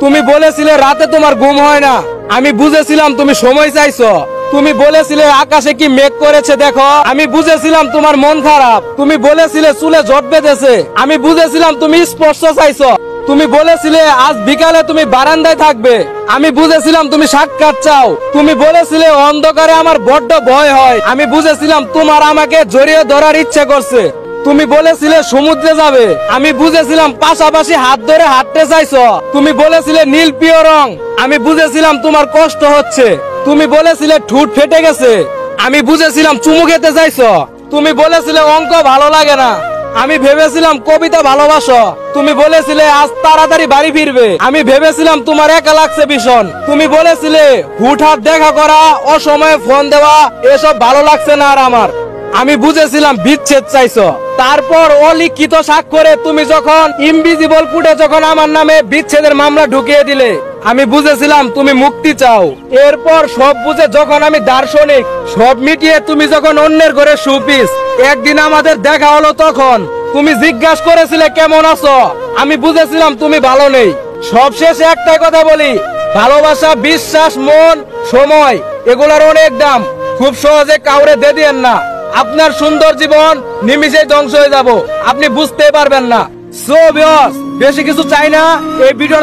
তুমি বলেছিলে রাতে তোমার ঘুম হয় না, আমি বুঝেছিলাম তুমি সময় চাইছো। তুমি বলেছিলে আকাশে কি মেঘ করেছে দেখো, আমি বুঝেছিলাম তোমার মন খারাপ। তুমি বলেছিলে চুলে জট বেঁধেছে, আমি বুঝেছিলাম তুমি স্পর্শ চাইছো। তুমি বলেছিলে আজ বিকালে তুমি বারান্দায় থাকবে, আমি বুঝেছিলাম তুমি সাক্ষাৎ চাও। তুমি বলেছিলে অন্ধকারে আমার বড্ড ভয় হয়, আমি বুঝেছিলাম তোমার আমাকে জড়িয়ে ধরার ইচ্ছে করছে। তুমি বলেছিলে সমুদ্রে যাবে, আমি বুঝেছিলাম পাশাপাশি হাত ধরে হাঁটতে চাইছো। তুমি বলেছিলে নীল প্রিয় রং, আমি বুঝেছিলাম তোমার কষ্ট হচ্ছে। তুমি বলেছিলে ঠোঁট ফেটে গেছে, আমি বুঝেছিলাম চুমু খেতে চাইছো। তুমি বলেছিলে অঙ্ক ভালো লাগে না, আমি ভেবেছিলাম কবিতা ভালোবাসো। তুমি বলেছিলে আজ তাড়াতাড়ি বাড়ি ফিরবে, আমি ভেবেছিলাম তোমার একা লাগছে ভীষণ। তুমি বলেছিলে হুটহাট দেখা করা, অসময়ে ফোন দেওয়া, এসব ভালো লাগছে না আর আমার। আমি বুঝেছিলাম বিচ্ছেদ চাইছো। তারপর অলিখিত স্বাক্ষরে তুমি যখন ইনভিজিবল ফুটে যখন আমার নামে বিচ্ছেদের মামলা ঢুকিয়ে দিলে, আমি বুঝেছিলাম তুমি মুক্তি চাও। এরপর সব বুঝে যখন আমি দার্শনিক, সব মিটিয়ে তুমি যখন অন্যের ঘরে সুপিস, একদিন আমাদের দেখা হলো তখন তুমি জিজ্ঞাসা করেছিলে কেমন আছো, আমি বুঝেছিলাম তুমি ভালো নেই। সবশেষে একটাই কথা বলি, ভালোবাসা, বিশ্বাস, মন, সময় এগুলোর অনেক দাম, খুব সহজে কাউরে দিয়ে দিয়েন না। আপনার সুন্দর জীবন নিমিষে ধ্বংস হয়ে যাব, আপনি বুঝতে পারবেন না। সো ভিউয়ার্স, বেশি কিছু চাই না এই ভিডিও।